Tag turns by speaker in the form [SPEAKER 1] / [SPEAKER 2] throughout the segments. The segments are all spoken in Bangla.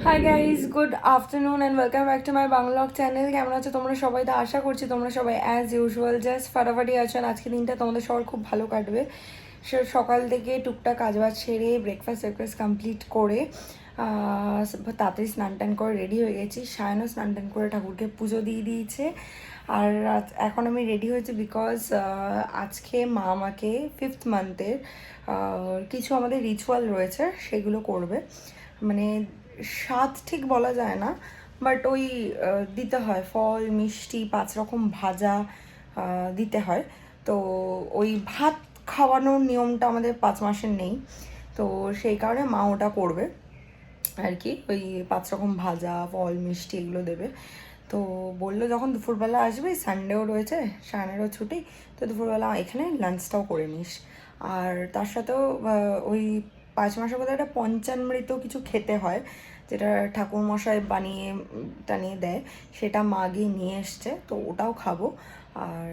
[SPEAKER 1] High guys, good afternoon and welcome back to my vlog channel. কেমন আছো তোমরা সবাই? তো আশা করছি তোমরা সবাই অ্যাজ ইউজুয়াল জাস্ট ফাটাফাটি আছো। আজকে দিনটা তোমাদের সবার খুব ভালো কাটবে। সকাল থেকে টুকটাক কাজবাজ সেরে ব্রেকফাস্ট কমপ্লিট করে তাড়াতাড়ি স্নান টান করে রেডি হয়ে গেছি। সায়নও স্নান টান করে ঠাকুরকে পুজো দিয়ে দিয়েছে। আর এখন আমি রেডি হয়েছি বিকজ আজকে মা আমাকে 5th মান্থের কিছু আমাদের রিচুয়াল রয়েছে, সেগুলো করবে। মানে স্বাদ ঠিক বলা যায় না, বাট ওই দিতে হয় ফল মিষ্টি 5 রকম ভাজা দিতে হয়। তো ওই ভাত খাওয়ানোর নিয়মটা আমাদের 5 মাসের নেই, তো সেই কারণে মা ওটা করবে আর কি। ওই 5 রকম ভাজা ফল মিষ্টি এগুলো দেবে। তো বললো যখন দুপুরবেলা আসবে, সানডেও রয়েছে, সায়নেরও ছুটি, তো দুপুরবেলা এখানে লাঞ্চটাও করে নিস। আর তার সাথেও ওই 5 মাসের মধ্যে একটা পঞ্চামৃত কিছু খেতে হয়, যেটা ঠাকুরমশাই বানিয়ে টানিয়ে দেয়, সেটা মা গিয়ে নিয়ে এসছে, তো ওটাও খাবো। আর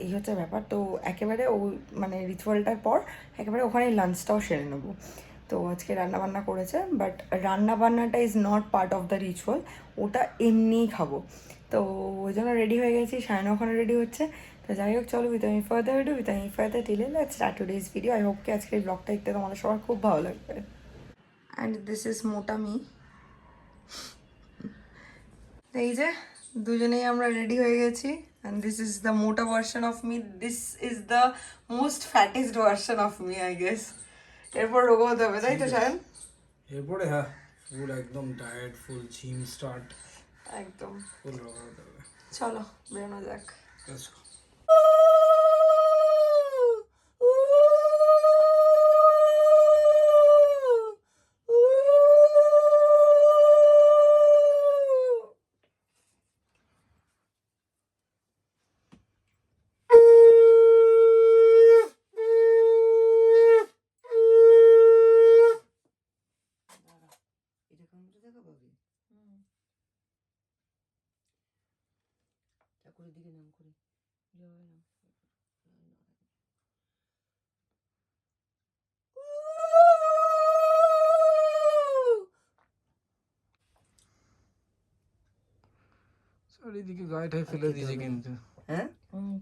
[SPEAKER 1] এই হচ্ছে ব্যাপার। তো একেবারে ওই মানে রিচুয়ালটার পর একেবারে ওখানে লাঞ্চটাও সেরে নেবো। তো আজকে রান্নাবান্না করেছে, বাট রান্নাবান্নাটা is not part of the ritual, ওটা এমনিই খাবো। তো ওই জন্য রেডি হয়ে গেছি, সায়না ওখানে রেডি হচ্ছে। তো যাই হোক, চলো উইথ টিলে let's start today's video. I hope কি আজকের ব্লগটা দেখতে তোমাদের সবার খুব ভালো লাগবে। অ্যান্ড দিস ইজ মোটা মি। এই যে দুজনেই আমরা রেডি হয়ে গেছি, অ্যান্ড দিস ইজ দ্য মোটা version of me, this is the most fattest version of me I guess. এরপর রোগা হতে হবে, তাই তো সায়ন?
[SPEAKER 2] এরপরে হ্যাঁ, ফুল একদম ডায়েট, ফুল জিম স্টার্ট,
[SPEAKER 1] একদম
[SPEAKER 2] ফুল রোগা হতে হবে।
[SPEAKER 1] চলো বেরোনো যাক।
[SPEAKER 2] Let's go.
[SPEAKER 1] ঠাকুরের দিকে নাম করি।
[SPEAKER 2] চারিদিকে গায়েটাই ফেলে দিয়েছে কিন্তু।
[SPEAKER 3] হ্যাঁ,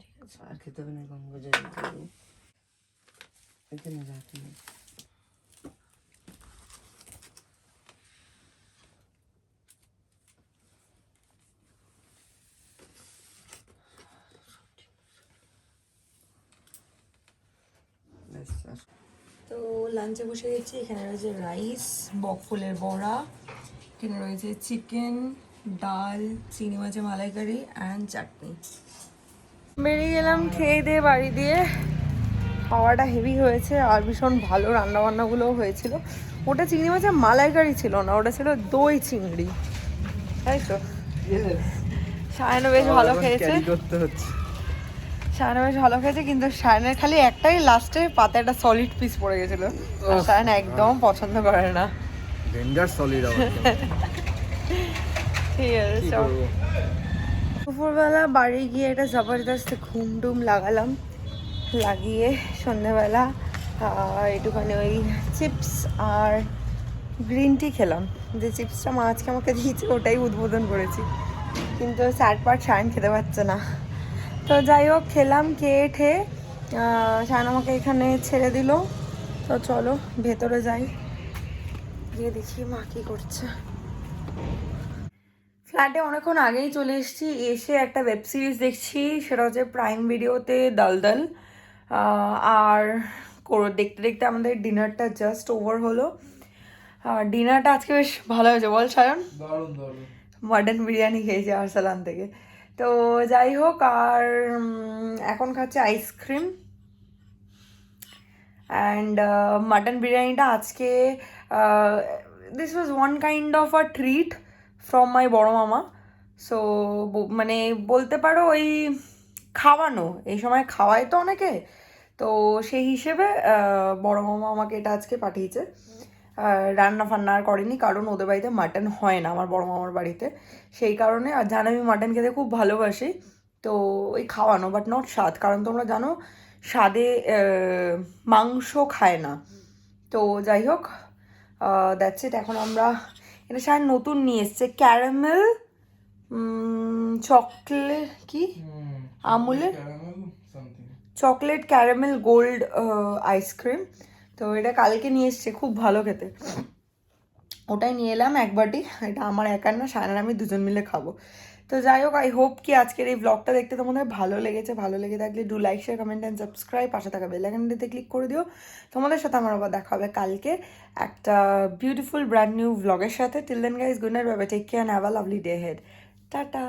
[SPEAKER 1] ঠিক আছে।
[SPEAKER 3] আর খেতে হবে না, গঙ্গা জল এখানে রাখি।
[SPEAKER 1] তো লাঞ্চে বসে গেছি। এখানে রয়েছে রাইস, বকফুলের বড়া, এখানে রয়েছে চিকেন, ডাল, চিংড়ি মাছের মালাইকারি অ্যান্ড চাটনি। বেরিয়ে গেলাম খেয়ে দিয়ে বাড়ি দিয়ে। খাওয়াটা হেভি হয়েছে আর ভীষণ ভালো রান্নাবান্নাগুলোও হয়েছিল। ওটা চিংড়ি মাছের মালাইকারি ছিল না, ওটা ছিল দই চিংড়ি, তাই তো। সায়নও বেশ ভালো খেয়েছে, সায়না বেশ ভালো খেয়েছে, কিন্তু সায়নের খালি একটাই লাস্টে পাতে একটা সলিড পিস পড়ে গেছিলো। আর সায়ন একদম পছন্দ করে না।
[SPEAKER 2] ডেঞ্জার সলিড আবার।
[SPEAKER 1] ঠিক আছে, চল। দুপুরবেলা বাড়ি গিয়ে একটা জবরদস্ত ঘুম টুম লাগালাম, লাগিয়ে সন্ধ্যেবেলা একটুখানি ওই চিপস আর গ্রিন টি খেলাম। যে চিপসটা মা আজকে আমাকে দিয়েছে ওটাই উদ্বোধন করেছি, কিন্তু স্যাড পার্ট সায়ন খেতে পারছে না। তো যাই হোক, খেলাম, খেয়ে ঠেয়ে সায়ন আমাকে এখানে ছেড়ে দিল। তো চলো ভেতরে যাই, গিয়ে দেখি মা কী করছে। ফ্ল্যাটে অনেকক্ষণ আগেই চলে এসেছি, এসে একটা ওয়েব সিরিজ দেখছি, সেটা হচ্ছে প্রাইম ভিডিওতে দলদল। আর দেখতে দেখতে আমাদের ডিনারটা জাস্ট ওভার হলো। ডিনারটা আজকে বেশ ভালো হয়েছে, বল সায়ন?
[SPEAKER 2] দারুণ দারুণ।
[SPEAKER 1] মাটন বিরিয়ানি খেয়েছি আরসালান থেকে। তো যাই হোক, আর এখন খাচ্ছে আইসক্রিম। অ্যান্ড মাটন বিরিয়ানিটা আজকে this was one kind of a treat from my বড় মামা। সো মানে বলতে পারো ওই খাওয়ানো, এই সময় খাওয়ায় তো অনেকে, তো সেই হিসেবে বড় মামা আমাকে এটা আজকে পাঠিয়েছে। রান্না ফান্না আর করেনি, কারণ ওদের বাড়িতে মাটন হয় না আমার বড় মামার বাড়িতে, সেই কারণে। আর জানো আমি মাটন খেতে খুব ভালোবাসি, তো ওই খাওয়ানো, বাট নট স্বাদ, কারণ তোমরা জানো স্বাদে মাংস খায় না। তো যাই হোক, দ্যাটস ইট। এখন আমরা এটা স্যার নতুন নিয়ে এসছে ক্যারামেল চকলেট কি আমুলের চকলেট ক্যারামেল গোল্ড আইসক্রিম। তো এটা কালকে নিয়ে এসছে, খুব ভালো খেতে। ওটাই নিয়ে এলাম এক বাটি। এটা আমার একার না, সায়নার আমি দুজন মিলে খাবো। তো যাই হোক, আই হোপ কি আজকের এই ব্লগটা দেখতে তোমাদের ভালো লেগেছে। ভালো লেগে থাকলে do like share comment and subscribe, পাশে থাকা বেল আইকনটিতে ক্লিক করে দিও। তোমাদের সাথে আমার আবার দেখা হবে কালকে একটা বিউটিফুল ব্র্যান্ড নিউ ব্লগের সাথে। Till then guys, good night, bye bye, take care, have a lovely day ahead, tata.